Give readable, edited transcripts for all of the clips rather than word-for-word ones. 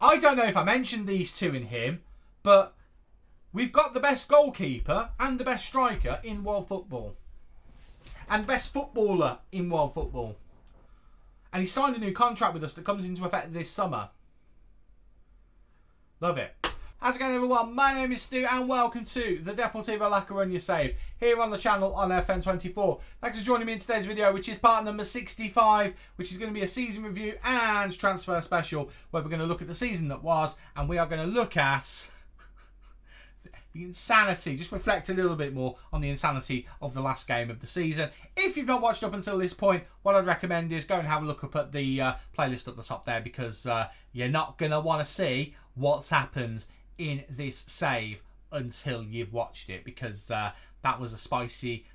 I don't know if I mentioned these two in him, but we've got the best goalkeeper and the best striker in world football. And best footballer in world football. And he signed a new contract with us that comes into effect this summer. Love it. How's it going, everyone? My name is Stu and welcome to the Deportivo La Coruña save here on the channel on FM24. Thanks for joining me in today's video, which is part number 65, which is going to be a season review and transfer special, where we're going to look at the season that was, and we are going to look at the insanity, just reflect a little bit more on the insanity of the last game of the season. If you've not watched up until this point, what I'd recommend is go and have a look up at the playlist at the top there, because you're not going to want to see what's happened in this save until you've watched it, because that was a spicy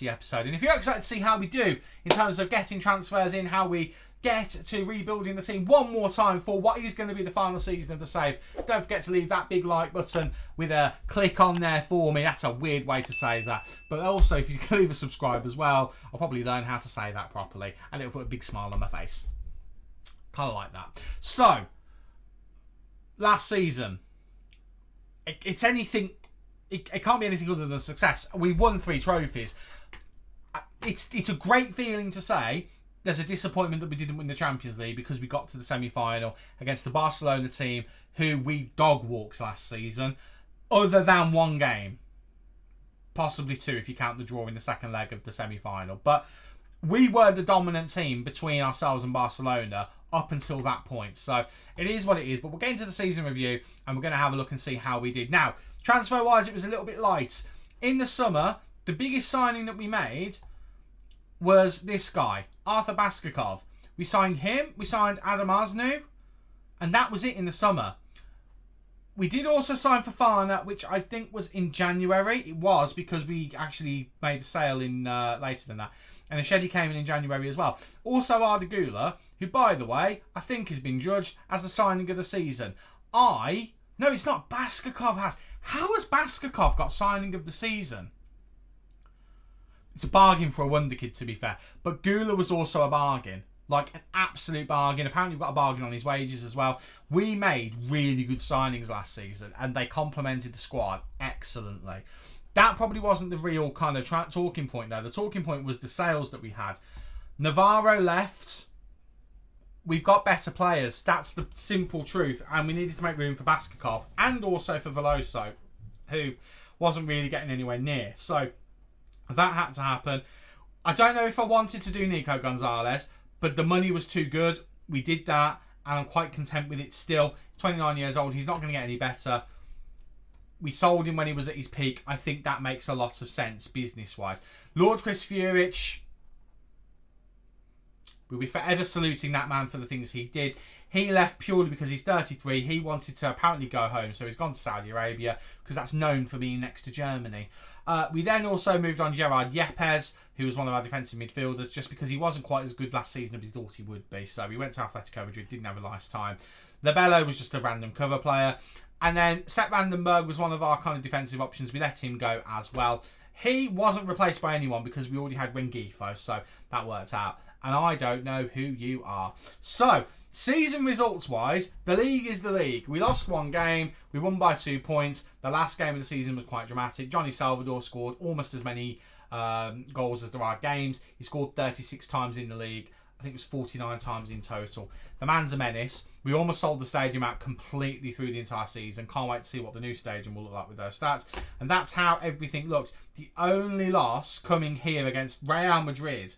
episode. And if you're excited to see how we do in terms of getting transfers in, how we get to rebuilding the team one more time for what is going to be the final season of the save, don't forget to leave that big like button with a click on there for me. That's a weird way to say that, but also if you can leave a subscribe as well, I'll probably learn how to say that properly and it'll put a big smile on my face. Kind of like that. So last season, it's anything. It can't be anything other than success. We won 3 trophies. It's a great feeling to say there's a disappointment that we didn't win the Champions League, because we got to the semi-final against the Barcelona team who we dog walked last season, other than one game, possibly 2 if you count the draw in the second leg of the semi-final. But we were the dominant team between ourselves and Barcelona up until that point. So it is what it is. But we'll get into the season review and we're going to have a look and see how we did. Now, transfer-wise, it was a little bit light. In the summer, the biggest signing that we made was this guy, Arthur Baskakov. We signed him. We signed Adam Asnu. And that was it in the summer. We did also sign Fofana, which I think was in January. It was, because we actually made a sale in later than that. And Ashedi came in January as well. Also Arda Güler, who, by the way, I think has been judged as the signing of the season. No, it's not. Baskakov has. How has Baskakov got signing of the season? It's a bargain for a wonder kid, to be fair. But Güler was also a bargain. Like, an absolute bargain. Apparently, we've got a bargain on his wages as well. We made really good signings last season, and they complemented the squad excellently. That probably wasn't the real kind of talking point, though. The talking point was the sales that we had. Navarro left. We've got better players. That's the simple truth. And we needed to make room for Baskakov and also for Veloso, who wasn't really getting anywhere near. So that had to happen. I don't know if I wanted to do Nico Gonzalez, but the money was too good. We did that, and I'm quite content with it still. 29 years old. He's not going to get any better. We sold him when he was at his peak. I think that makes a lot of sense business-wise. Lord Chris Furich, we'll be forever saluting that man for the things he did. He left purely because he's 33. He wanted to apparently go home, so he's gone to Saudi Arabia, because that's known for being next to Germany. We then also moved on Gerard Yepes, who was one of our defensive midfielders, just because he wasn't quite as good last season as he thought he would be. So we went to Atletico Madrid, didn't have a nice time. Labello was just a random cover player. And then Sepp Vandenberg was one of our kind of defensive options. We let him go as well. He wasn't replaced by anyone because we already had Rengifo, so that worked out. And I don't know who you are. So, season results-wise, the league is the league. We lost 1 game. We won by 2 points. The last game of the season was quite dramatic. Johnny Salvador scored almost as many goals as there are games. He scored 36 times in the league. I think it was 49 times in total. The man's a menace. We almost sold the stadium out completely through the entire season. Can't wait to see what the new stadium will look like with those stats. And that's how everything looks. The only loss coming here against Real Madrid.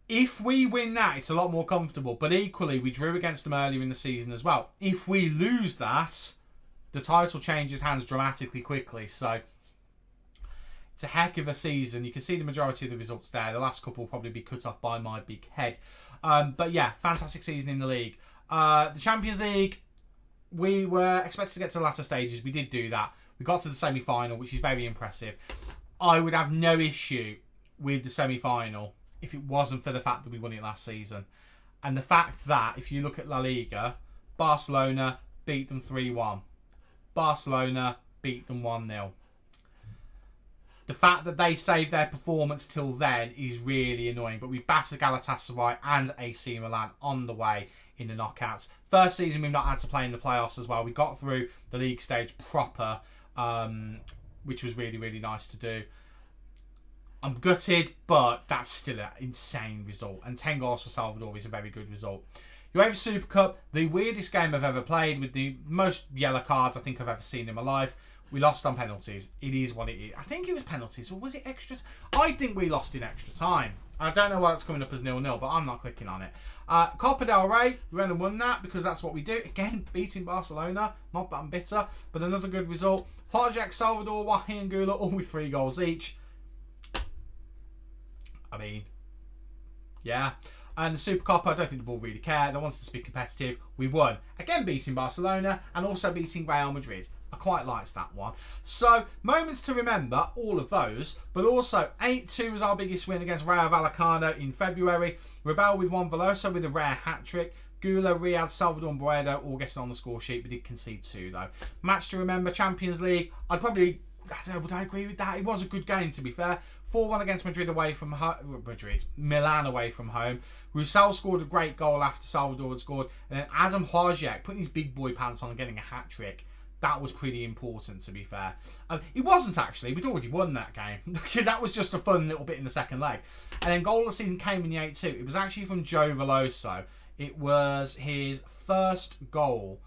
If we win that, it's a lot more comfortable. But equally, we drew against them earlier in the season as well. If we lose that, the title changes hands dramatically quickly. So it's a heck of a season. You can see the majority of the results there. The last couple will probably be cut off by my big head. But yeah, fantastic season in the league. The Champions League, we were expected to get to the latter stages. We did do that. We got to the semi-final, which is very impressive. I would have no issue with the semi-final if it wasn't for the fact that we won it last season. And the fact that, if you look at La Liga, Barcelona beat them 3-1. Barcelona beat them 1-0. The fact that they saved their performance till then is really annoying. But we battered Galatasaray and AC Milan on the way in the knockouts. First season we've not had to play in the playoffs as well. We got through the league stage proper, which was really, really nice to do. I'm gutted, but that's still an insane result. And 10 goals for Salvador is a very good result. UEFA Super Cup, the weirdest game I've ever played, with the most yellow cards I think I've ever seen in my life. We lost on penalties. It is what it is. I think it was penalties, or was it extras? I think we lost in extra time. I don't know why it's coming up as 0-0, but I'm not clicking on it. Copa del Rey, we went and won that because that's what we do. Again, beating Barcelona. Not that I'm bitter, but another good result. Hajek, Salvador, Wahi and Gula, all with 3 goals each. I mean, yeah. And the Super Cup, I don't think the ball really care. They wanted us to be competitive. We won. Again, beating Barcelona and also beating Real Madrid. I quite liked that one. So, moments to remember, all of those. But also, 8-2 was our biggest win against Rayo Vallecano in February. Rebel with 1, Veloso with a rare hat-trick. Gula, Riyad, Salvador and Boedo all getting on the score sheet. We did concede 2, though. Match to remember, Champions League. I don't know, would I agree with that? It was a good game, to be fair. 4-1 against Madrid away from Milan away from home. Roussel scored a great goal after Salvador had scored. And then Adam Hajek putting his big boy pants on and getting a hat-trick. That was pretty important, to be fair. It wasn't, actually. We'd already won that game. That was just a fun little bit in the second leg. And then goal of the season came in the 8-2. It was actually from Joe Veloso. It was his first goal.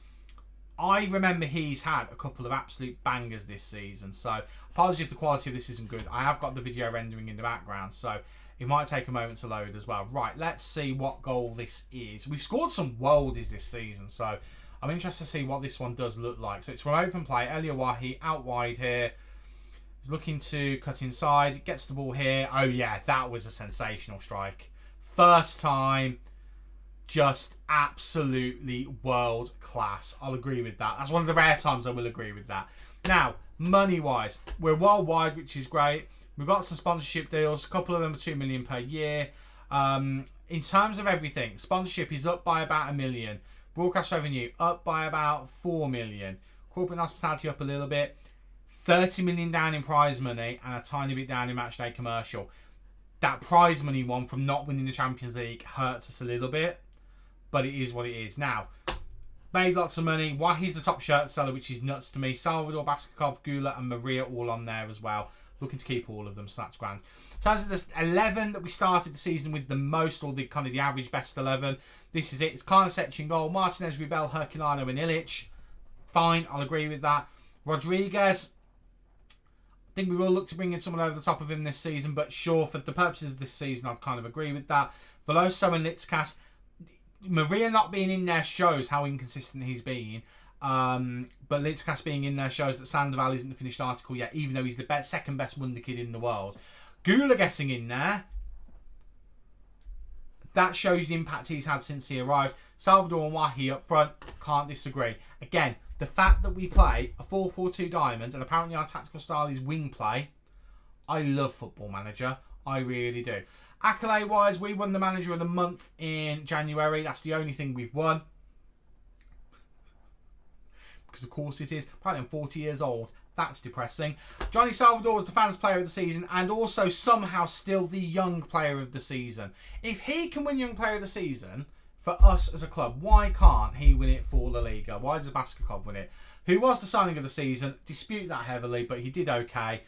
I remember he's had a couple of absolute bangers this season. So, apologies if the quality of this isn't good. I have got the video rendering in the background, so it might take a moment to load as well. Right, let's see what goal this is. We've scored some worldies this season, so I'm interested to see what this one does look like. So, it's from open play. Elia Wahi out wide here. He's looking to cut inside. Gets the ball here. Oh, yeah, that was a sensational strike. First time. Just absolutely world class. I'll agree with that. That's one of the rare times I will agree with that. Now, money-wise, we're worldwide, which is great. We've got some sponsorship deals. A couple of them are 2 million per year. In terms of everything, sponsorship is up by about $1 million. Broadcast revenue up by about 4 million. Corporate hospitality up a little bit. 30 million down in prize money and a tiny bit down in matchday commercial. That prize money one from not winning the Champions League hurts us a little bit. But it is what it is. Now, made lots of money. Wahi's the top shirt seller, which is nuts to me. Salvador, Baskakov, Gula and Maria all on there as well. Looking to keep all of them, so that's grand. In terms of the 11 that we started the season with the most, or the kind of the average best 11, this is it. It's Karnasec in goal. Martinez, Rebel, Herculano and Ilic. Fine, I'll agree with that. Rodriguez, I think we will look to bring in someone over the top of him this season, but sure, for the purposes of this season, I'd kind of agree with that. Veloso and Litzkas. Maria not being in there shows how inconsistent he's been. But Litzkas being in there shows that Sandoval isn't the finished article yet, even though he's the second best wonder kid in the world. Gula getting in there. That shows the impact he's had since he arrived. Salvador and Wahi up front. Can't disagree. Again, the fact that we play a 4-4-2 diamond, and apparently our tactical style is wing play. I love Football Manager. I really do. Accolade-wise, we won the Manager of the Month in January. That's the only thing we've won. Because, of course, it is. Apparently, I'm 40 years old. That's depressing. Johnny Salvador was the fans' player of the season and also somehow still the young player of the season. If he can win young player of the season for us as a club, why can't he win it for La Liga? Why does Baskakov win it? Who was the signing of the season? Dispute that heavily, but he did okay.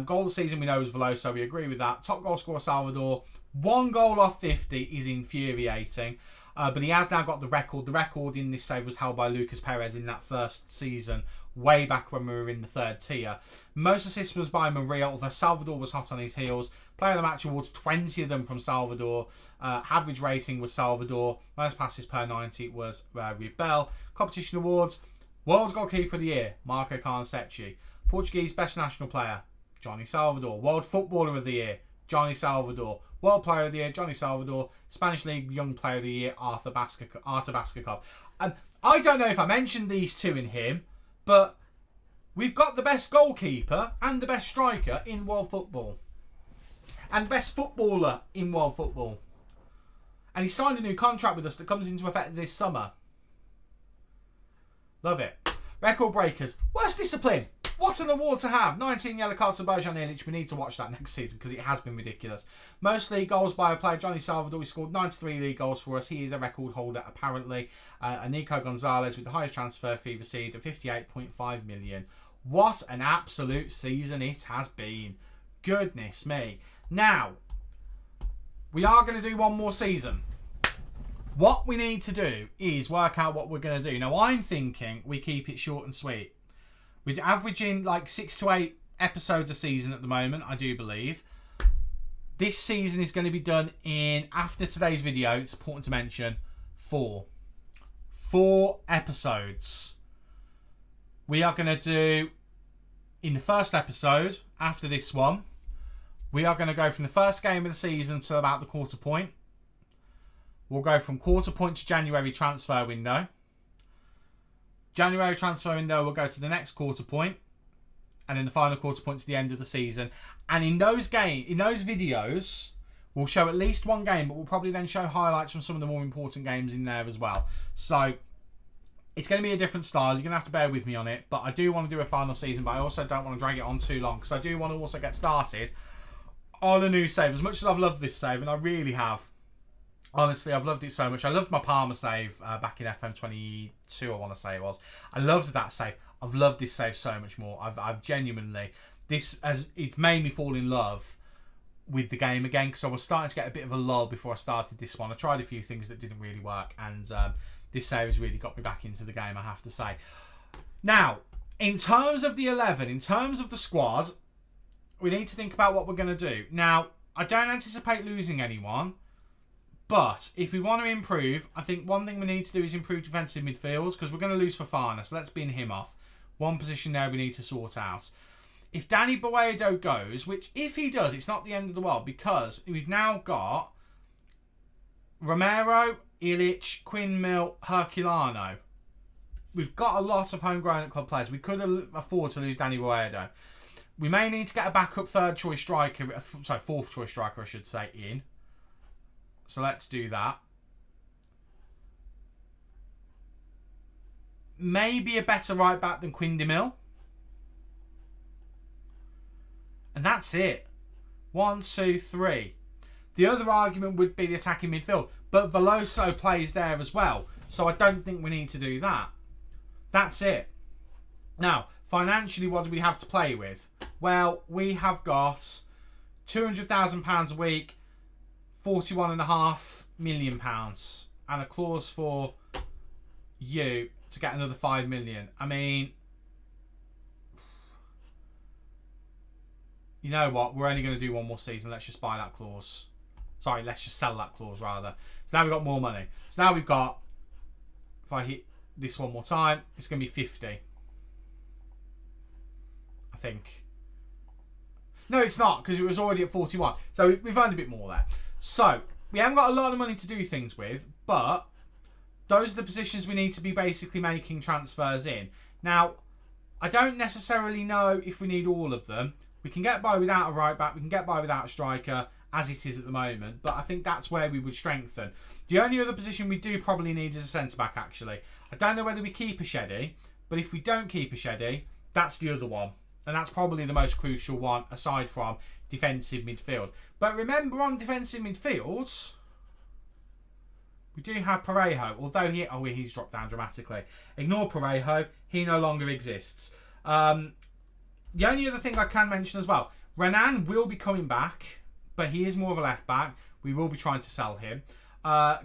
Goal of the season we know was Veloso. We agree with that. Top goal scorer Salvador. 1 goal off 50 is infuriating. But he has now got the record. The record in this save was held by Lucas Perez in that first season, way back when we were in the 3rd tier. Most assists was by Maria, although Salvador was hot on his heels. Player of the match awards, 20 of them from Salvador. Average rating was Salvador. Most passes per 90 was Rebel. Competition awards, World Goalkeeper of the Year, Marco Carnesecchi. Portuguese Best National Player, Johnny Salvador. World Footballer of the Year, Johnny Salvador. World Player of the Year, Johnny Salvador. Spanish League Young Player of the Year, Artur Baskakov. I don't know if I mentioned these two in him, but we've got the best goalkeeper and the best striker in world football. And the best footballer in world football. And he signed a new contract with us that comes into effect this summer. Love it. Record breakers. Worst discipline. What an award to have. 19 yellow cards for Bojan Ilic. We need to watch that next season because it has been ridiculous. Most league goals by a player, Johnny Salvador. He scored 93 league goals for us. He is a record holder, apparently. And Nico Gonzalez with the highest transfer fee received at 58.5 million. What an absolute season it has been. Goodness me. Now, we are going to do one more season. What we need to do is work out what we're going to do. Now, I'm thinking we keep it short and sweet. We're averaging like 6 to 8 episodes a season at the moment, I do believe. This season is going to be done in, after today's video, it's important to mention, 4. 4 episodes. We are going to do, in the first episode, after this one, we are going to go from the first game of the season to about the quarter point. We'll go from quarter point to January transfer window. January transfer window, we'll go to the next quarter point, and in the final quarter point to the end of the season. And in those videos, we'll show at least one game, but we'll probably then show highlights from some of the more important games in there as well. So it's going to be a different style. You're going to have to bear with me on it, but I do want to do a final season, but I also don't want to drag it on too long because I do want to also get started on a new save. As much as I've loved this save, and I really have. Honestly, I've loved it so much. I loved my Palmer save back in FM22, I want to say it was. I loved that save. I've loved this save so much more. I've genuinely... It's made me fall in love with the game again because I was starting to get a bit of a lull before I started this one. I tried a few things that didn't really work, and this save has really got me back into the game, I have to say. Now, in terms of the 11, in terms of the squad, we need to think about what we're going to do. Now, I don't anticipate losing anyone. But if we want to improve, I think one thing we need to do is improve defensive midfields because we're going to lose Fofana, so let's bin him off. One position there we need to sort out. If Danny Boedo goes, which if he does, it's not the end of the world because we've now got Romero, Ilic, Quinn-Mill, Herculano. We've got a lot of homegrown club players. We could afford to lose Danny Boedo. We may need to get a backup fourth choice striker, I should say, in. So let's do that. Maybe a better right back than Quinn-Mill. And that's it. 1, 2, 3. The other argument would be the attacking midfield. But Veloso plays there as well. So I don't think we need to do that. That's it. Now, financially, what do we have to play with? Well, we have got £200,000 a week. £41.5 million and a clause for you to get another 5 million. I mean, you know what? We're only going to do one more season. Let's just buy that clause. Sorry, let's just sell that clause rather. So now we've got more money. So now we've got, if I hit this one more time, it's going to be 50. I think. No, it's not because it was already at 41. So we've earned a bit more there. So, we haven't got a lot of money to do things with, but those are the positions we need to be basically making transfers in. Now, I don't necessarily know if we need all of them. We can get by without a right back, we can get by without a striker, as it is at the moment, but I think that's where we would strengthen. The only other position we do probably need is a centre-back, actually. I don't know whether we keep a Sheddy, but if we don't keep a Sheddy, that's the other one. And that's probably the most crucial one, aside from defensive midfield. But remember, on defensive midfields, we do have Parejo, although he's dropped down dramatically. Ignore Parejo, he no longer exists. The only other thing I can mention as well, Renan will be coming back, but he is more of a left back. We will be trying to sell him.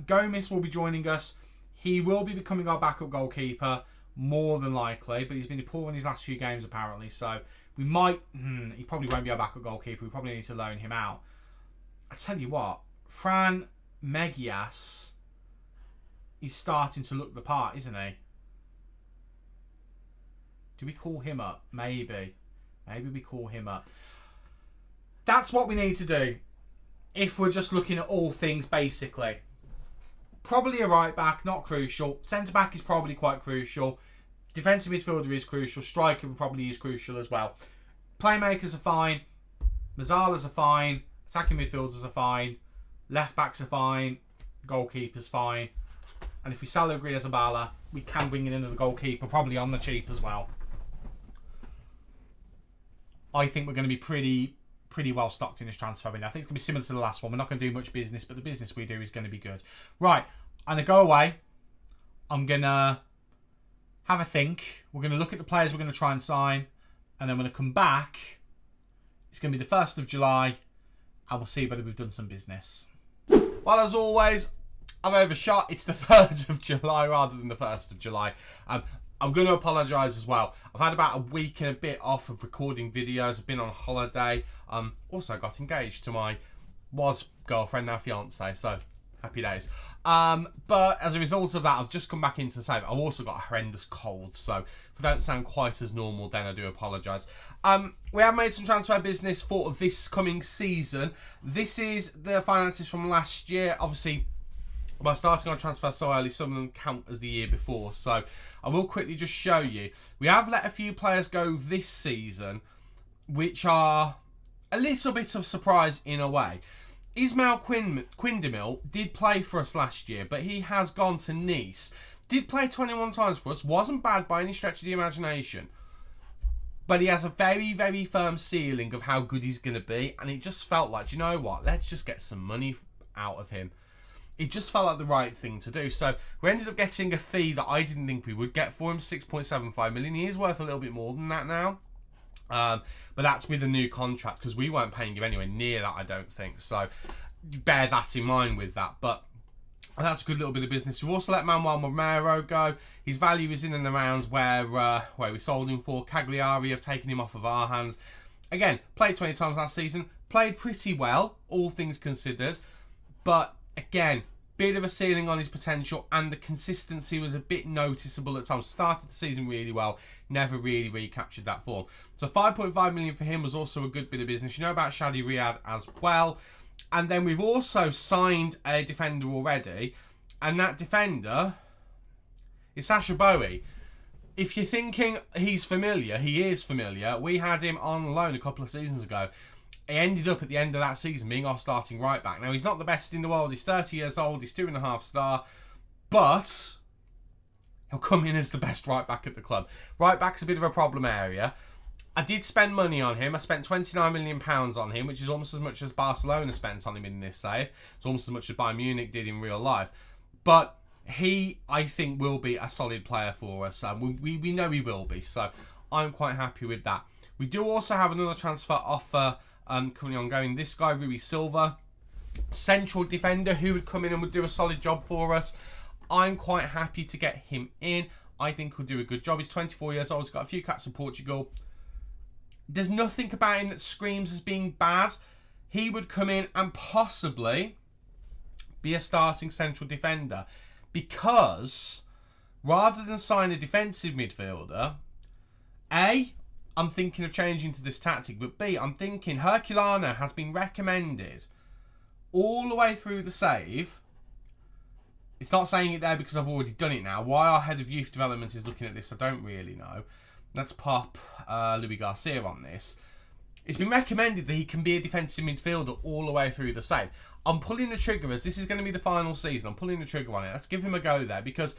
Gomez will be joining us. He will be becoming our backup goalkeeper, more than likely, but he's been poor in his last few games apparently, so we might... he probably won't be our backup goalkeeper. We probably need to loan him out. I tell you what, Fran Megias is starting to look the part, isn't he? Do we call him up? Maybe. Maybe we call him up. That's what we need to do if we're just looking at all things basically. Probably a right back, not crucial. Centre back is probably quite crucial. Defensive midfielder is crucial. Striker probably is crucial as well. Playmakers are fine. Mazzalas are fine. Attacking midfielders are fine. Left backs are fine. Goalkeeper's fine. And if we sell Ogriazabala, we can bring in another goalkeeper, probably on the cheap as well. I think we're going to be pretty well stocked in this transfer window. I think it's going to be similar to the last one. We're not going to do much business, but the business we do is going to be good. Right, I'm going to go away. I'm going to have a think. We're going to look at the players we're going to try and sign, and then when I come back, it's going to be the 1st of July, and we'll see whether we've done some business. Well, as always, I've overshot. It's the 3rd of July rather than the 1st of July. I'm going to apologise as well. I've had about a week and a bit off of recording videos. I've been on holiday. Also got engaged to my girlfriend, now fiance, so happy days. But as a result of that, I've just come back into the save. I've also got a horrendous cold, so if I don't sound quite as normal, then I do apologise. We have made some transfer business for this coming season. This is the finances from last year. Obviously, by starting our transfer so early, some of them count as the year before. So I will quickly just show you. We have let a few players go this season, which are a little bit of surprise in a way. Ismail Quindamil did play for us last year, but he has gone to Nice. Did play 21 times for us. Wasn't bad by any stretch of the imagination. But he has a very, very firm ceiling of how good he's going to be. And it just felt like, you know what? Let's just get some money out of him. It just felt like the right thing to do. So we ended up getting a fee that I didn't think we would get for him, 6.75 million. He is worth a little bit more than that now. But that's with a new contract, because we weren't paying him anywhere near that, I don't think. So bear that in mind with that. But that's a good little bit of business. We've also let Manuel Romero go. His value is in and around where we sold him for. Cagliari have taken him off of our hands. Again, played 20 times last season. Played pretty well, all things considered. But again, bit of a ceiling on his potential, and the consistency was a bit noticeable at times. Started the season really well, never really recaptured that form. So 5.5 million for him was also a good bit of business. You know about Shadi Riyad as well. And then we've also signed a defender already, and that defender is Sasha Bowie. If you're thinking he's familiar, he is familiar. We had him on loan a couple of seasons ago. He ended up at the end of that season being our starting right back. Now, he's not the best in the world. He's 30 years old. He's 2.5 star. But he'll come in as the best right back at the club. Right back's a bit of a problem area. I did spend money on him. I spent £29 million on him, which is almost as much as Barcelona spent on him in this save. It's almost as much as Bayern Munich did in real life. But he, I think, will be a solid player for us. We know he will be. So I'm quite happy with that. We do also have another transfer offer currently ongoing. This guy, Rui Silva, central defender who would come in and would do a solid job for us. I'm quite happy to get him in. I think he'll do a good job. He's 24 years old. He's got a few caps for Portugal. There's nothing about him that screams as being bad. He would come in and possibly be a starting central defender, because rather than sign a defensive midfielder, A, I'm thinking of changing to this tactic, but B, I'm thinking Herculano has been recommended all the way through the save. It's not saying it there because I've already done it now. Why our head of youth development is looking at this, I don't really know. Let's pop Louis Garcia on this. It's been recommended that he can be a defensive midfielder all the way through the save. I'm pulling the trigger, as this is going to be the final season. I'm pulling the trigger on it. Let's give him a go there, because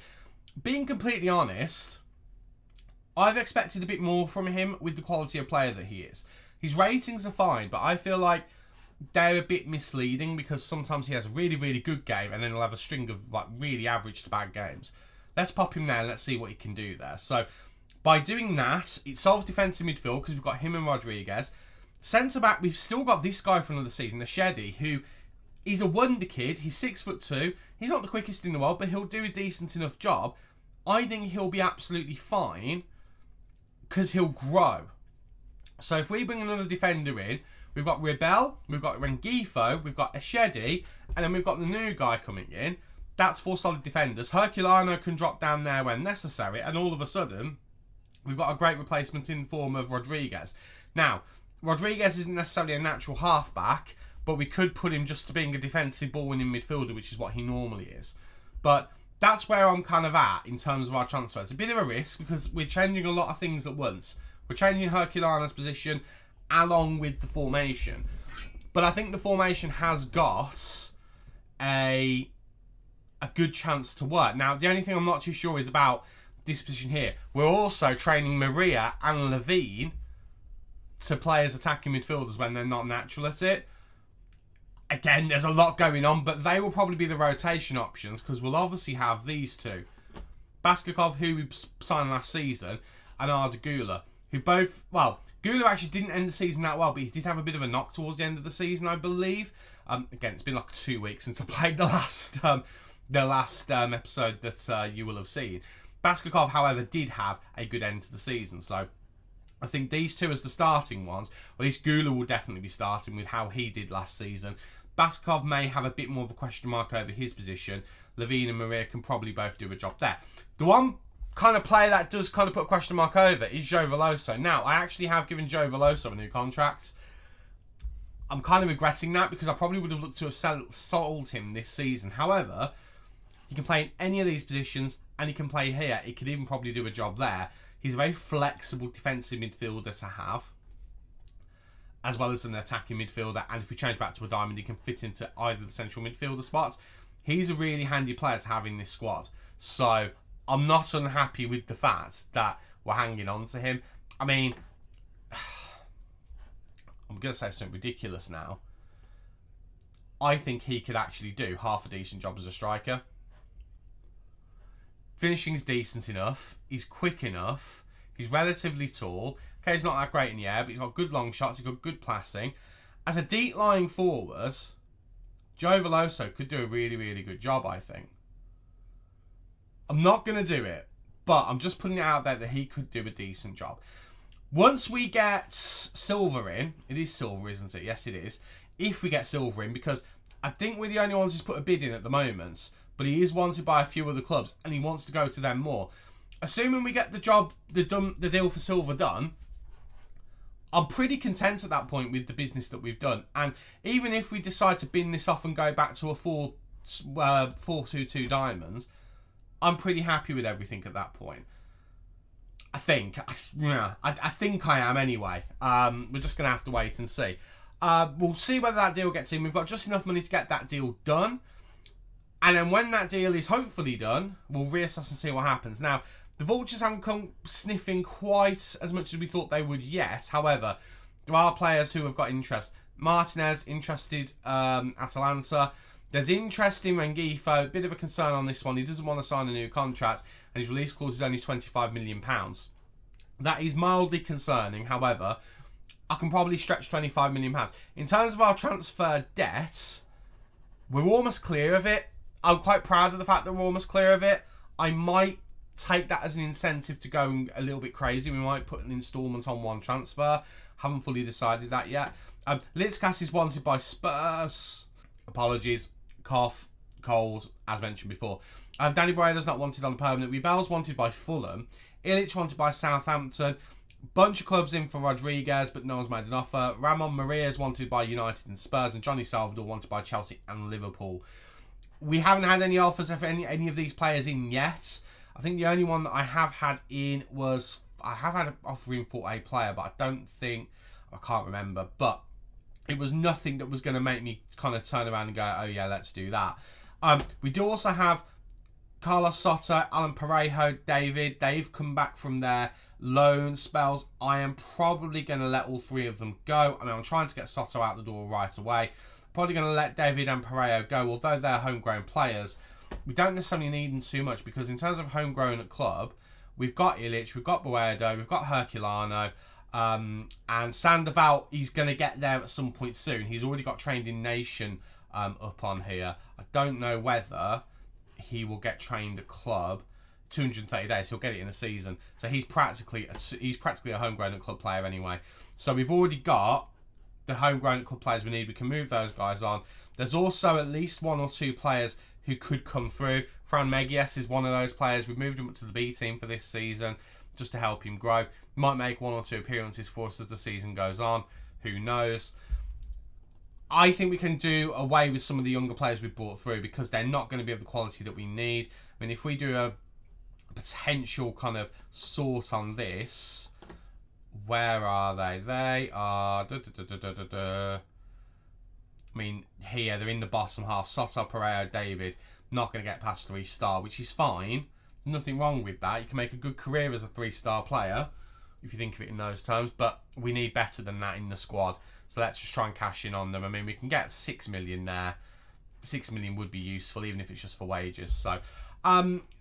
being completely honest, I've expected a bit more from him with the quality of player that he is. His ratings are fine, but I feel like they're a bit misleading, because sometimes he has a really, really good game and then he'll have a string of like really average to bad games. Let's pop him there and let's see what he can do there. So by doing that, it solves defensive midfield because we've got him and Rodriguez. Centre-back, we've still got this guy for another season, the Shedi, who is a wonder kid. He's 6'2". He's not the quickest in the world, but he'll do a decent enough job. I think he'll be absolutely fine, because he'll grow. So if we bring another defender in, we've got Rebel, we've got Rengifo, we've got Eshedi, and then we've got the new guy coming in. That's 4 solid defenders. Herculano can drop down there when necessary, and all of a sudden, we've got a great replacement in the form of Rodriguez. Now, Rodriguez isn't necessarily a natural halfback, but we could put him just to being a defensive ball-winning midfielder, which is what he normally is. But that's where I'm kind of at in terms of our transfer. It's a bit of a risk because we're changing a lot of things at once. We're changing Herculano's position along with the formation. But I think the formation has got a good chance to work. Now, the only thing I'm not too sure is about this position here. We're also training Maria and Levine to play as attacking midfielders when they're not natural at it. Again, there's a lot going on, but they will probably be the rotation options because we'll obviously have these two. Baskakov, who we signed last season, and Arda Güler, who both, well, Güler actually didn't end the season that well, but he did have a bit of a knock towards the end of the season, I believe. Again, it's been like 2 weeks since I played the last episode that you will have seen. Baskakov, however, did have a good end to the season, so I think these two as the starting ones, or at least Güler will definitely be starting with how he did last season. Baskakov may have a bit more of a question mark over his position. Levine and Maria can probably both do a job there. The one kind of player that does kind of put a question mark over is Joe Veloso. Now, I actually have given Joe Veloso a new contract. I'm kind of regretting that because I probably would have looked to have sold him this season. However, he can play in any of these positions and he can play here. He could even probably do a job there. He's a very flexible defensive midfielder to have, as well as an attacking midfielder. And if we change back to a diamond, he can fit into either the central midfielder spots. He's a really handy player to have in this squad. So I'm not unhappy with the fact that we're hanging on to him. I mean, I'm going to say something ridiculous now. I think he could actually do half a decent job as a striker. Finishing's decent enough. He's quick enough. He's relatively tall. Okay, he's not that great in the air, but he's got good long shots. He's got good passing. As a deep lying forward, Joe Veloso could do a really, really good job, I think. I'm not going to do it, but I'm just putting it out there that he could do a decent job. Once we get Silver in, it is Silver, isn't it? Yes, it is. If we get Silver in, because I think we're the only ones who's put a bid in at the moment, but he is wanted by a few other clubs, and he wants to go to them more. Assuming we get the deal for Silver done, I'm pretty content at that point with the business that we've done. And even if we decide to bin this off and go back to a 4-2-2 diamonds, I'm pretty happy with everything at that point. I think I am anyway. We're just going to have to wait and see. We'll see whether that deal gets in. We've got just enough money to get that deal done. And then when that deal is hopefully done, we'll reassess and see what happens. Now, the Vultures haven't come sniffing quite as much as we thought they would yet. However, there are players who have got interest. Martinez, interested Atalanta. There's interest in Rengifo. A bit of a concern on this one. He doesn't want to sign a new contract, and his release clause is only £25 million. That is mildly concerning. However, I can probably stretch £25 million. In terms of our transfer debts, we're almost clear of it. I'm quite proud of the fact that we're almost clear of it. I might take that as an incentive to go a little bit crazy. We might put an instalment on one transfer. Haven't fully decided that yet. Litzkas is wanted by Spurs. Apologies. Cough. Cold. As mentioned before. Danny Boreda's not wanted on a permanent. Rebel's wanted by Fulham. Illich wanted by Southampton. Bunch of clubs in for Rodriguez, but no one's made an offer. Ramon Maria is wanted by United and Spurs. And Johnny Salvador wanted by Chelsea and Liverpool. We haven't had any offers for any of these players in yet. I think the only one that I have had in was... I have had an offer in for a player, but I can't remember. But it was nothing that was going to make me kind of turn around and go, oh yeah, let's do that. We do also have Carlos Soto, Alan Parejo, David. They've come back from their loan spells. I am probably going to let all three of them go. I mean, I'm trying to get Soto out the door right away. Probably going to let David and Parejo go, although they're homegrown players. We don't necessarily need them too much because in terms of homegrown at club, we've got Illich, we've got Boedo, we've got Herculano, and Sandoval, he's going to get there at some point soon. He's already got trained in Nation up on here. I don't know whether he will get trained at club 230 days. He'll get it in a season. So he's practically a homegrown at club player anyway. So we've already got the homegrown at club players we need. We can move those guys on. There's also at least one or two players who could come through. Fran Megies is one of those players. We've moved him up to the B team for this season just to help him grow. Might make one or two appearances for us as the season goes on. Who knows? I think we can do away with some of the younger players we've brought through because they're not going to be of the quality that we need. I mean, if we do a potential kind of sort on this, where are they? They are... I mean, here, they're in the bottom half. Soto, Parejo, David, not going to get past 3-star, which is fine. There's nothing wrong with that. You can make a good career as a 3-star player. if you think of it in those terms. But we need better than that in the squad. So let's just try and cash in on them. I mean, we can get 6 million there. 6 million would be useful, even if it's just for wages. So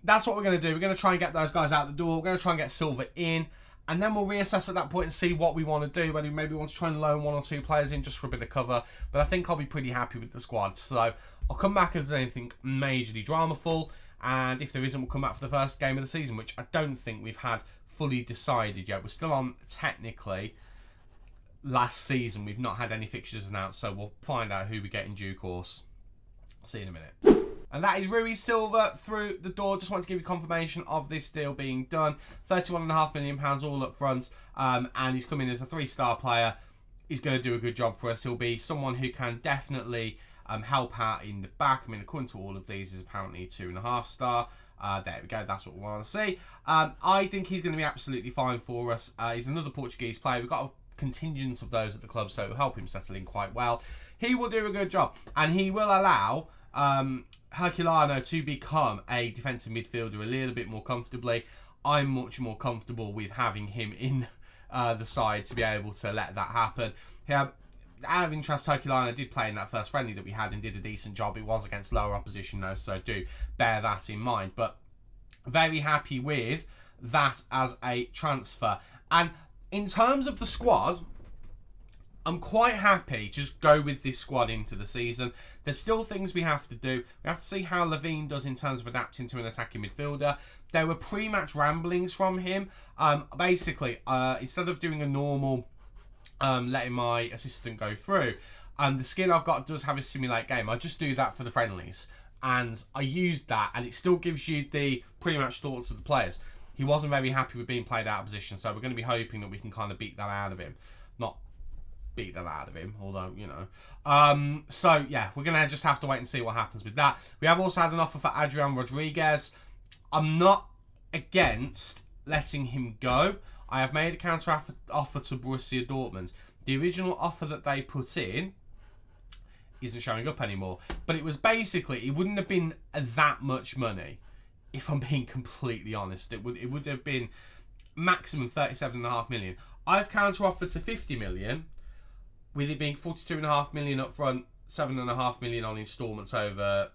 that's what we're going to do. We're going to try and get those guys out the door. We're going to try and get Silva in. And then we'll reassess at that point and see what we want to do. Whether we maybe want to try and loan 1 or 2 players in just for a bit of cover. But I think I'll be pretty happy with the squad. So I'll come back if there's anything majorly dramaful. And if there isn't, we'll come back for the first game of the season, which I don't think we've had fully decided yet. We're still on, technically, last season. We've not had any fixtures announced. So we'll find out who we get in due course. I'll see you in a minute. And that is Rui Silva through the door. Just want to give you confirmation of this deal being done. £31.5 million all up front. And he's coming as a 3-star player. He's going to do a good job for us. He'll be someone who can definitely help out in the back. I mean, according to all of these, is apparently 2.5-star. There we go. That's what we want to see. I think he's going to be absolutely fine for us. He's another Portuguese player. We've got a contingent of those at the club, so it'll help him settle in quite well. He will do a good job. And he will allow Herculano to become a defensive midfielder a little bit more comfortably. I'm much more comfortable with having him in the side to be able to let that happen. Out of interest, Herculano did play in that first friendly that we had and did a decent job. It was against lower opposition though, so do bear that in mind. But very happy with that as a transfer. And in terms of the squad, I'm quite happy to just go with this squad into the season. There's still things we have to do. We have to see how Levine does in terms of adapting to an attacking midfielder. There were pre-match ramblings from him. Basically, instead of doing a normal letting my assistant go through, the skill I've got does have a simulate game. I just do that for the friendlies. And I used that, and it still gives you the pre-match thoughts of the players. He wasn't very happy with being played out of position, so we're going to be hoping that we can kind of beat that out of him. Not beat that out of him, although, you know. So, yeah, we're going to just have to wait and see what happens with that. We have also had an offer for Adrian Rodriguez. I'm not against letting him go. I have made a counter offer to Borussia Dortmund. The original offer that they put in isn't showing up anymore. But it was basically, it wouldn't have been that much money, if I'm being completely honest. It would have been maximum 37.5 million. I've counter offered to 50 million, with it being 42.5 million up front, 7.5 million on instalments over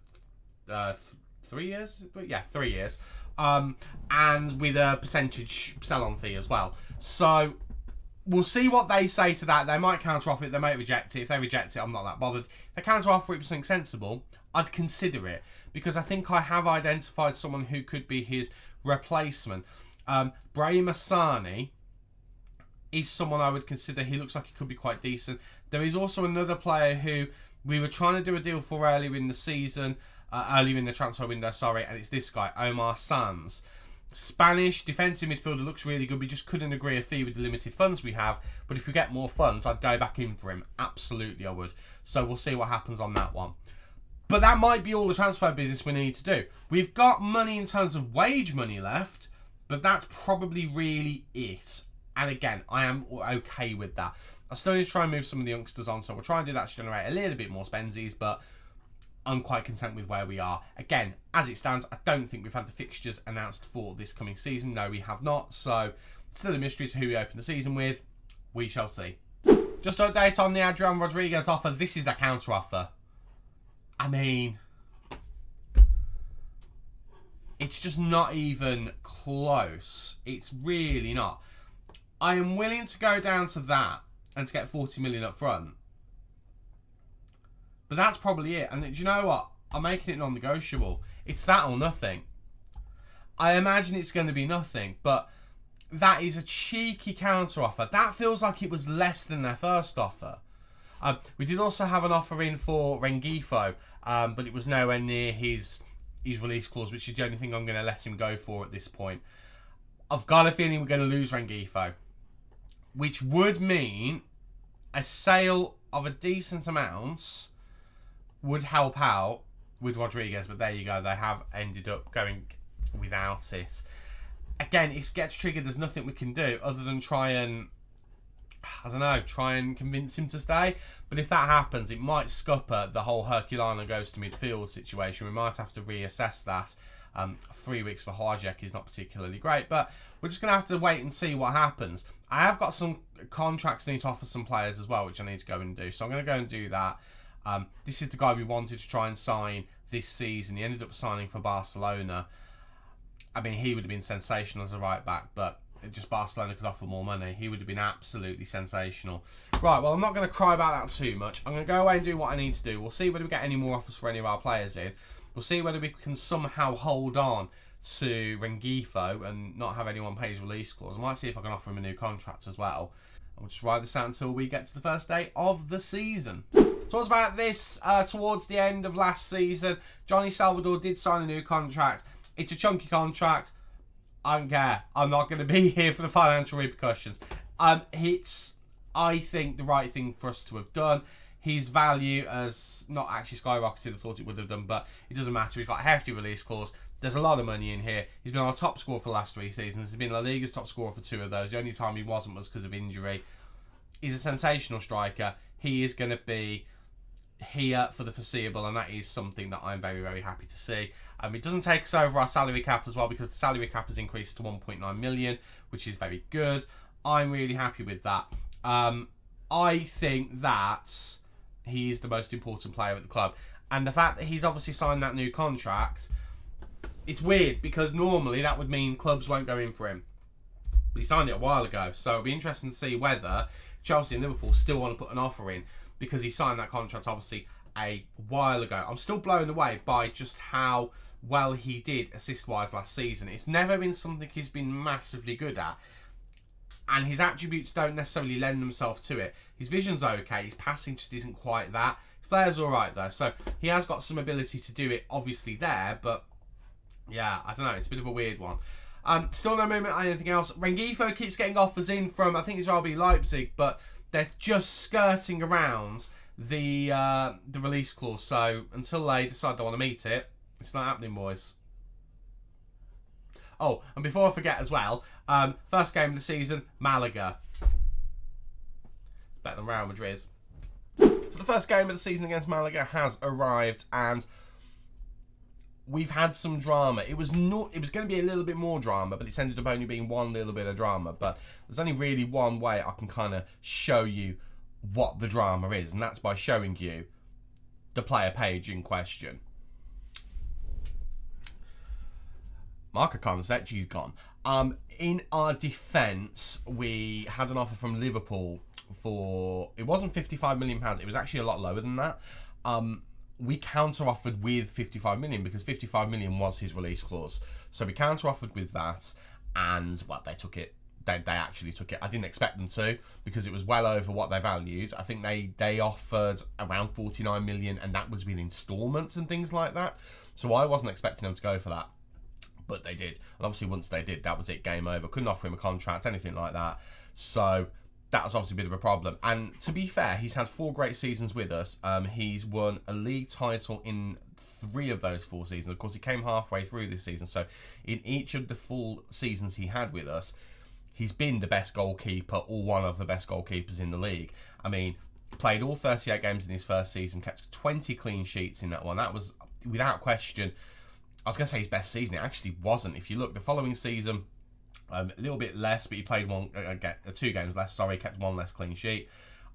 3 years. Yeah, 3 years. And with a percentage sell-on fee as well. So we'll see what they say to that. They might counter-offer it, they might reject it. If they reject it, I'm not that bothered. If they counter-offer it for something sensible, I'd consider it. Because I think I have identified someone who could be his replacement. Brahim Asani is someone I would consider. He looks like he could be quite decent. There is also another player who we were trying to do a deal for earlier in the season, earlier in the transfer window, sorry, and it's this guy, Omar Sanz. Spanish defensive midfielder, looks really good. We just couldn't agree a fee with the limited funds we have, but if we get more funds, I'd go back in for him. Absolutely, I would. So we'll see what happens on that one. But that might be all the transfer business we need to do. We've got money in terms of wage money left, but that's probably really it. And again, I am okay with that. I still need to try and move some of the youngsters on, so we'll try and do that to generate a little bit more spensies, but I'm quite content with where we are. Again, as it stands, I don't think we've had the fixtures announced for this coming season. No, we have not. So, it's still a mystery to who we open the season with. We shall see. Just to update on the Adrian Rodriguez offer, this is the counter offer. I mean, it's just not even close. It's really not. I am willing to go down to that and to get 40 million up front. But that's probably it. And do you know what? I'm making it non-negotiable. It's that or nothing. I imagine it's going to be nothing, but that is a cheeky counter offer. That feels like it was less than their first offer. We did also have an offer in for Rengifo, but it was nowhere near his release clause, which is the only thing I'm going to let him go for at this point. I've got a feeling we're going to lose Rengifo, which would mean a sale of a decent amount would help out with Rodriguez, but there you go. They have ended up going without it. Again, if it gets triggered, there's nothing we can do other than try and convince him to stay. But if that happens, it might scupper the whole Herculano goes to midfield situation. We might have to reassess that. 3 weeks for Hajek is not particularly great, but we're just going to have to wait and see what happens. I have got some contracts I need to offer some players as well, which I need to go and do. So I'm going to go and do that. This is the guy we wanted to try and sign this season. He ended up signing for Barcelona. I mean, he would have been sensational as a right back, but just Barcelona could offer more money. He would have been absolutely sensational. Right, well, I'm not going to cry about that too much. I'm going to go away and do what I need to do. We'll see whether we get any more offers for any of our players in. We'll see whether we can somehow hold on to Rengifo and not have anyone pay his release clause. I might see if I can offer him a new contract as well. We'll just ride this out until we get to the first day of the season. Talks about this towards the end of last season. Johnny Salvador did sign a new contract. It's a chunky contract. I don't care. I'm not going to be here for the financial repercussions. It's, I think, the right thing for us to have done. His value has not actually skyrocketed. I thought it would have done, but it doesn't matter. He's got a hefty release clause. There's a lot of money in here. He's been our top scorer for the last 3 seasons. He's been La Liga's top scorer for 2 of those. The only time he wasn't was because of injury. He's a sensational striker. He is going to be here for the foreseeable, and that is something that I'm very, very happy to see. It doesn't take us over our salary cap as well, because the salary cap has increased to 1.9 million, which is very good. I'm really happy with that. I think that he's the most important player at the club, and the fact that he's obviously signed that new contract, it's weird, because normally that would mean clubs won't go in for him. But he signed it a while ago, so it'll be interesting to see whether Chelsea and Liverpool still want to put an offer in, because he signed that contract obviously a while ago. I'm still blown away by just how well he did assist-wise last season. It's never been something he's been massively good at, and his attributes don't necessarily lend themselves to it. His vision's okay, his passing just isn't quite that. His flair's alright though, so he has got some ability to do it obviously there, but yeah, I don't know, it's a bit of a weird one. Still no movement on anything else. Rengifo keeps getting offers in from, I think it's RB Leipzig, but they're just skirting around the release clause. So until they decide they want to meet it, it's not happening, boys. Oh, and before I forget as well, first game of the season, Malaga. Better than Real Madrid. So the first game of the season against Malaga has arrived, and we've had some drama. It was going to be a little bit more drama, but it's ended up only being one little bit of drama. But there's only really one way I can kind of show you what the drama is, and that's by showing you the player page in question. Marco Carnesecchi's gone. In our defence, we had an offer from Liverpool for, it wasn't £55 million, it was actually a lot lower than that. We counter-offered with 55 million because 55 million was his release clause. So we counter-offered with that, and, well, they took it. They actually took it. I didn't expect them to, because it was well over what they valued. I think they offered around 49 million, and that was with instalments and things like that. So I wasn't expecting them to go for that, but they did. And obviously once they did, that was it, game over. Couldn't offer him a contract, anything like that. So that was obviously a bit of a problem. And to be fair, he's had 4 great seasons with us. He's won a league title in 3 of those 4 seasons. Of course, he came halfway through this season. So in each of the full seasons he had with us, he's been the best goalkeeper, or one of the best goalkeepers in the league. I mean, played all 38 games in his first season, kept 20 clean sheets in that one. That was, without question, I was going to say his best season. It actually wasn't. If you look, the following season, a little bit less, but he played 2 games less. Sorry, kept 1 less clean sheet.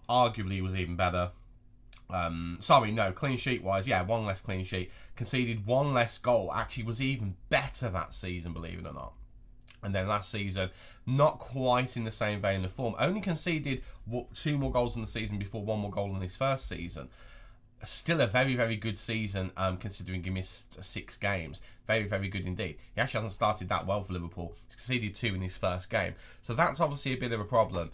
Arguably was even better. Clean sheet wise, 1 less clean sheet. Conceded 1 less goal. Actually was even better that season, believe it or not. And then last season, not quite in the same vein of form. Only conceded 2 more goals in the season before 1 more goal in his first season. Still a very, very good season, considering he missed 6 games. Very, very good indeed. He actually hasn't started that well for Liverpool. He's conceded 2 in his first game. So that's obviously a bit of a problem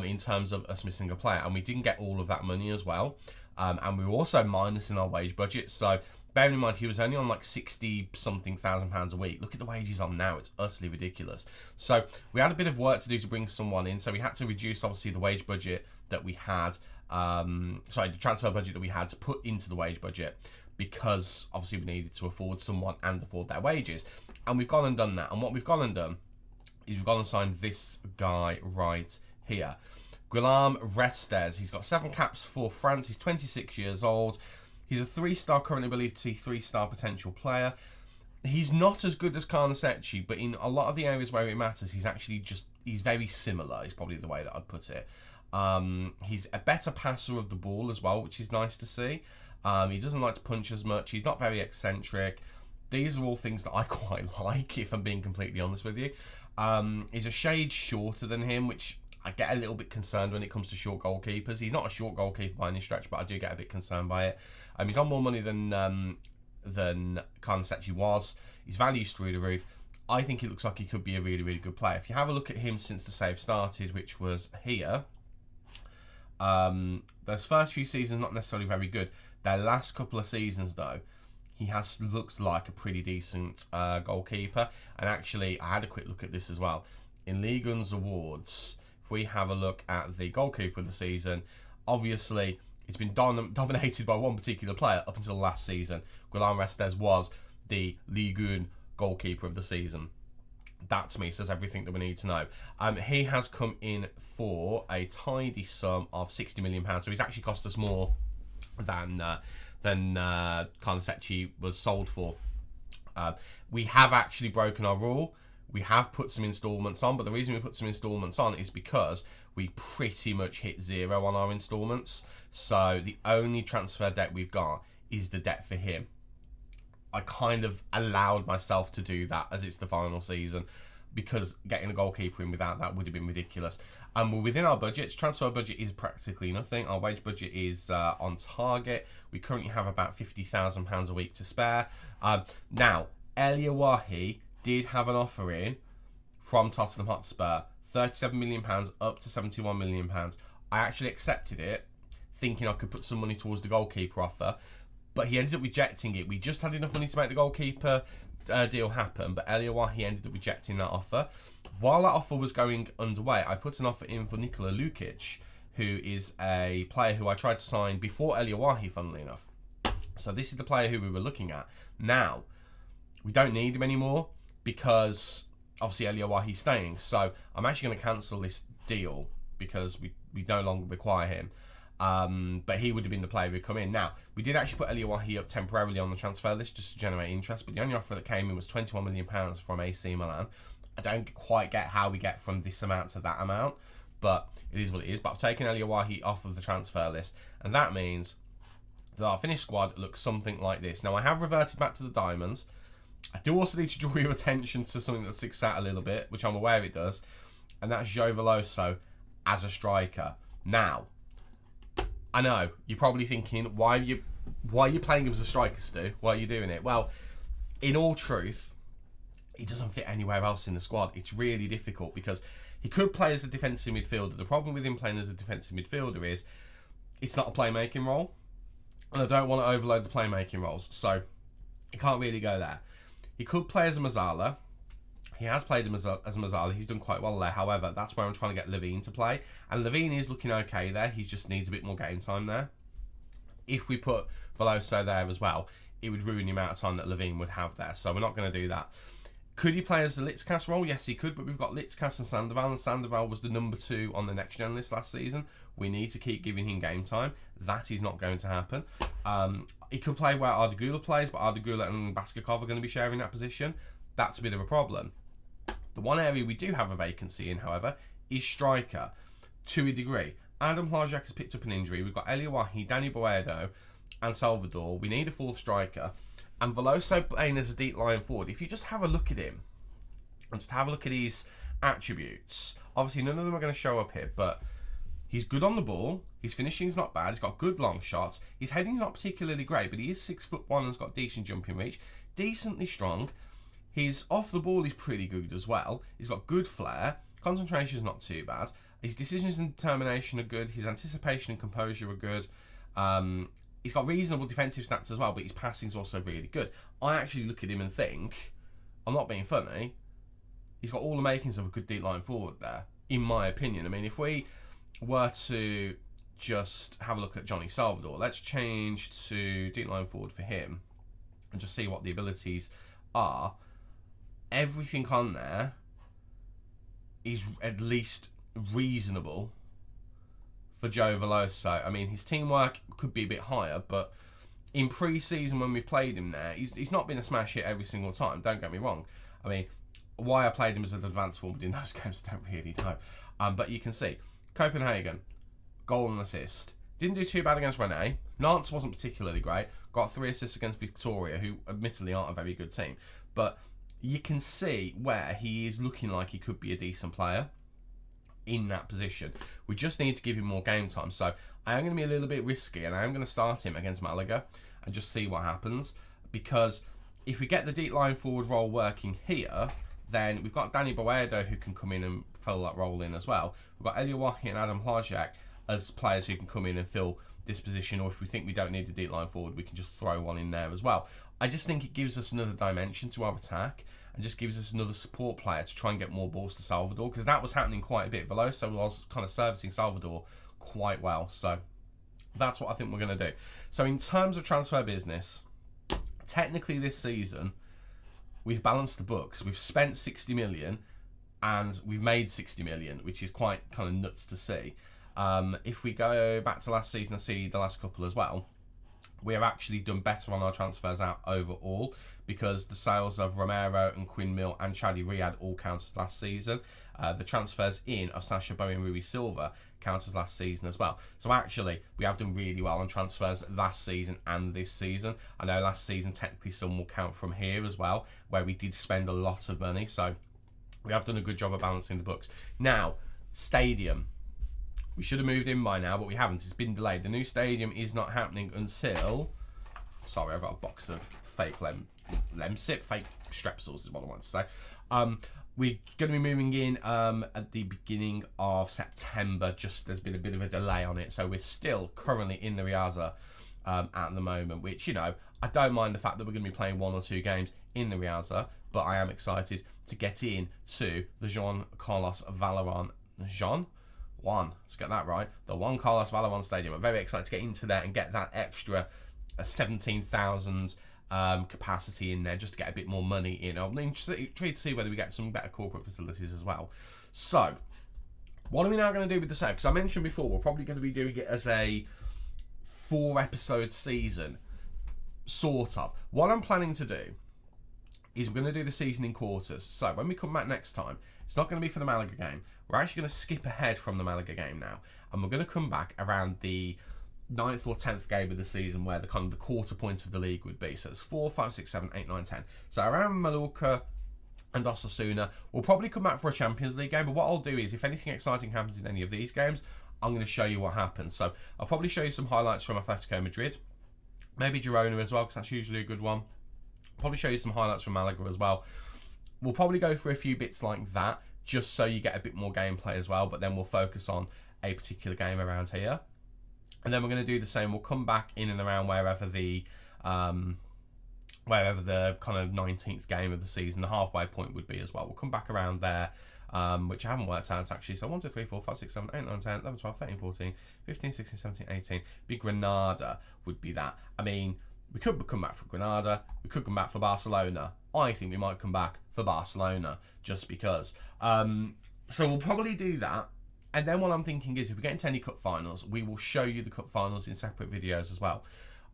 in terms of us missing a player. And we didn't get all of that money as well. And we were also minus in our wage budget. So bearing in mind, he was only on like 60-something thousand pounds a week. Look at the wages on now. It's utterly ridiculous. So we had a bit of work to do to bring someone in. So we had to reduce, obviously, the wage budget that we had. The transfer budget that we had to put into the wage budget, because obviously we needed to afford someone and afford their wages. And we've gone and done that. And what we've gone and done is we've gone and signed this guy right here. Guillaume Restes. He's got 7 caps for France. He's 26 years old. He's a 3-star, currently believed to be 3-star potential player. he's not as good as Carnesecchi, but in a lot of the areas where it matters, he's very similar, is probably the way that I'd put it. He's a better passer of the ball as well, which is nice to see. He doesn't like to punch as much. He's not very eccentric. These are all things that I quite like, if I'm being completely honest with you. He's a shade shorter than him, which I get a little bit concerned when it comes to short goalkeepers. He's not a short goalkeeper by any stretch, but I do get a bit concerned by it. He's on more money than Carnesecchi was. His value's through the roof. I think it looks like he could be a really, really good player. If you have a look at him since the save started, which was here, those first few seasons not necessarily very good. Their last couple of seasons, though, he looks like a pretty decent goalkeeper. And actually, I had a quick look at this as well. In Liga's awards, if we have a look at the goalkeeper of the season, obviously it's been dominated by one particular player up until last season. Guillaume Restes was the Ligue goalkeeper of the season. That, to me, says everything that we need to know. He has come in for a tidy sum of £60 million, so he's actually cost us more than Carnesecchi was sold for. We have actually broken our rule. We have put some instalments on, but the reason we put some instalments on is because we pretty much hit zero on our instalments. So the only transfer debt we've got is the debt for him. I kind of allowed myself to do that as it's the final season, because getting a goalkeeper in without that would have been ridiculous. And we're within our budget. Transfer budget is practically nothing. Our wage budget is on target. We currently have about £50,000 a week to spare. Now, Elia Wahi did have an offer in from Tottenham Hotspur, £37 million up to £71 million. I actually accepted it, thinking I could put some money towards the goalkeeper offer, but he ended up rejecting it. We just had enough money to make the goalkeeper deal happen, but Elia Wahi ended up rejecting that offer. While that offer was going underway, I put an offer in for Nikola Lukic, who is a player who I tried to sign before Elia Wahi, funnily enough. So this is the player who we were looking at. Now, we don't need him anymore because obviously Elia Wahi's staying. So I'm actually going to cancel this deal because we no longer require him. But he would have been the player who'd come in. Now, we did actually put Elia Wahi up temporarily on the transfer list just to generate interest, but the only offer that came in was £21 million from AC Milan. I don't quite get how we get from this amount to that amount, but it is what it is. But I've taken Elia Wahi off of the transfer list, and that means that our finished squad looks something like this. Now, I have reverted back to the diamonds. I do also need to draw your attention to something that sticks out a little bit, which I'm aware it does, and that's João Veloso as a striker. Now, I know, you're probably thinking, why are you playing him as a striker, Stu? Why are you doing it? Well, in all truth, he doesn't fit anywhere else in the squad. It's really difficult because he could play as a defensive midfielder. The problem with him playing as a defensive midfielder is it's not a playmaking role, and I don't want to overload the playmaking roles, so he can't really go there. He could play as a Mazzala. He has played as a Mazzala. He's done quite well there. However, that's where I'm trying to get Levine to play. And Levine is looking okay there. He just needs a bit more game time there. If we put Veloso there as well, it would ruin the amount of time that Levine would have there. So we're not going to do that. Could he play as the Litzkas role? Yes, he could. But we've got Litzkas and Sandoval. And Sandoval was the number 2 on the next gen list last season. We need to keep giving him game time. That is not going to happen. He could play where Ardagula plays, but Ardagula and Baskakov are going to be sharing that position. That's a bit of a problem. The one area we do have a vacancy in, however, is striker, to a degree. Adam Hlajak has picked up an injury. We've got Elia Wahi, Danny Boedo, and Salvador. We need a 4th striker. And Veloso playing as a deep line forward. If you just have a look at him, and just have a look at his attributes, obviously none of them are going to show up here, but he's good on the ball. His finishing's not bad. He's got good long shots. His heading's not particularly great, but he is 6'1" and has got decent jumping reach. Decently strong. His off the ball is pretty good as well. He's got good flair. Concentration's not too bad. His decisions and determination are good. His anticipation and composure are good. He's got reasonable defensive stats as well, but his passing's also really good. I actually look at him and think, I'm not being funny, he's got all the makings of a good deep line forward there, in my opinion. I mean, if we were to just have a look at Johnny Salvador, let's change to deep line forward for him and just see what the abilities are. Everything on there is at least reasonable for João Veloso. I mean, his teamwork could be a bit higher, but in pre-season when we've played him there, he's not been a smash hit every single time, don't get me wrong. I mean, why I played him as an advanced forward in those games, I don't really know. But you can see, Copenhagen, goal and assist. Didn't do too bad against Rennes. Nantes wasn't particularly great. Got 3 assists against Victoria, who admittedly aren't a very good team. But you can see where he is looking like he could be a decent player in that position. We just need to give him more game time. So I am going to be a little bit risky, and I am going to start him against Malaga and just see what happens. Because if we get the deep line forward role working here, then we've got Danny Boedo who can come in and fill that role in as well. We've got Elia Wahi and Adam Hlajak as players who can come in and fill this position, or if we think we don't need a deep line forward, we can just throw one in there as well. I just think it gives us another dimension to our attack and just gives us another support player to try and get more balls to Salvador, because that was happening quite a bit. Veloso was kind of servicing Salvador quite well, so that's what I think we're going to do. So in terms of transfer business, technically this season we've balanced the books. We've spent 60 million and we've made 60 million, which is quite kind of nuts to see. If we go back to last season and see the last couple as well, we have actually done better on our transfers out overall, because the sales of Romero and Quinn Mill and Chadi Riyad all count as last season. The transfers in of Sasha Bowie and Rui Silva count as last season as well. So actually, we have done really well on transfers last season and this season. I know last season technically some will count from here as well, where we did spend a lot of money. So we have done a good job of balancing the books. Now, stadium. We should have moved in by now, but we haven't. It's been delayed. The new stadium is not happening until... Sorry, I've got a box of fake Lemsip, fake Strepsils is what I want to say. We're going to be moving in at the beginning of September. Just there's been a bit of a delay on it, so we're still currently in the Riaza at the moment, which, you know, I don't mind the fact that we're going to be playing 1 or 2 games in the Riaza, but I am excited to get in to the Juan Carlos Valleran let's get that right. The Juan Carlos Valleran Stadium. I'm very excited to get into there and get that extra 17,000 capacity in there, just to get a bit more money in. I'm intrigued to see whether we get some better corporate facilities as well. So, what are we now going to do with the save? Because I mentioned before, we're probably going to be doing it as a 4-episode season, sort of. What I'm planning to do is we're going to do the season in quarters. So when we come back next time, it's not going to be for the Malaga game. We're actually going to skip ahead from the Malaga game now, and we're going to come back around the 9th or 10th game of the season, where the kind of the quarter point of the league would be. So it's 4, 5, 6, 7, 8, 9, 10. So around Mallorca and Osasuna, we'll probably come back for a Champions League game. But what I'll do is, if anything exciting happens in any of these games, I'm going to show you what happens. So I'll probably show you some highlights from Atletico Madrid, maybe Girona as well, because that's usually a good one. Probably show you some highlights from Malaga as well. We'll probably go through a few bits like that, just so you get a bit more gameplay as well, but then we'll focus on a particular game around here. And then we're going to do the same. We'll come back in and around wherever the kind of 19th game of the season, the halfway point would be as well. We'll come back around there, which I haven't worked out actually. So 1, 2, 3, 4, 5, 6, 7, 8, 9, 10, 11, 12, 13, 14, 15, 16, 17, 18. Big Granada would be that. I mean, we could come back for Granada. We could come back for Barcelona. I think we might come back for Barcelona just because. So we'll probably do that. And then what I'm thinking is, if we get into any cup finals, we will show you the cup finals in separate videos as well.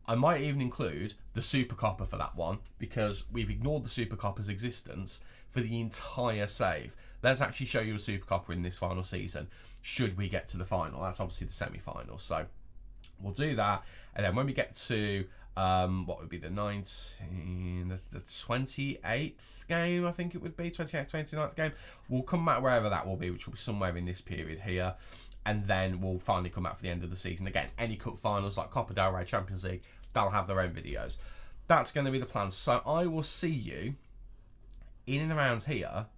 I might even include the Super Copper for that one, because we've ignored the Super Copper's existence for the entire save. Let's actually show you a Super Copper in this final season, should we get to the final. That's obviously the semi-final. So we'll do that. And then when we get to what would be the 28th game, I think it would be, 28th, 29th game, we'll come back wherever that will be, which will be somewhere in this period here, and then we'll finally come back for the end of the season. Again, any cup finals like Copa del Rey, Champions League, they'll have their own videos. That's going to be the plan. So I will see you in and around here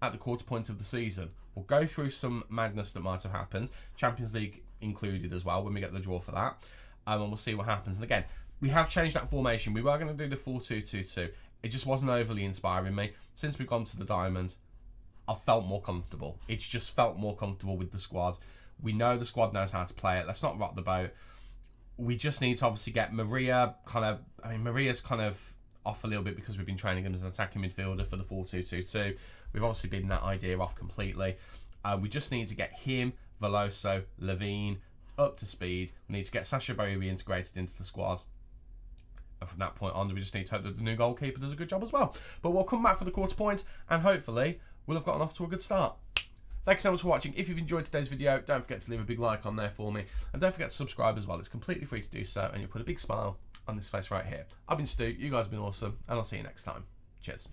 at the quarter point of the season. We'll go through some madness that might have happened, Champions League included as well, when we get the draw for that. And we'll see what happens. And again, we have changed that formation. We were going to do the 4-2-2-2. It just wasn't overly inspiring me. Since we've gone to the Diamond, I've felt more comfortable. It's just felt more comfortable with the squad. We know the squad knows how to play it. Let's not rock the boat. We just need to obviously get Maria's kind of off a little bit, because we've been training him as an attacking midfielder for the 4-2-2-2. We've obviously been that idea off completely. We just need to get him, Veloso, Levine up to speed. We need to get Sasha Bowie reintegrated into the squad. And from that point on, we just need to hope that the new goalkeeper does a good job as well. But we'll come back for the quarter points, and hopefully we'll have gotten off to a good start. Thanks so much for watching. If you've enjoyed today's video, don't forget to leave a big like on there for me. And don't forget to subscribe as well. It's completely free to do so, and you'll put a big smile on this face right here. I've been Stu, you guys have been awesome, and I'll see you next time. Cheers.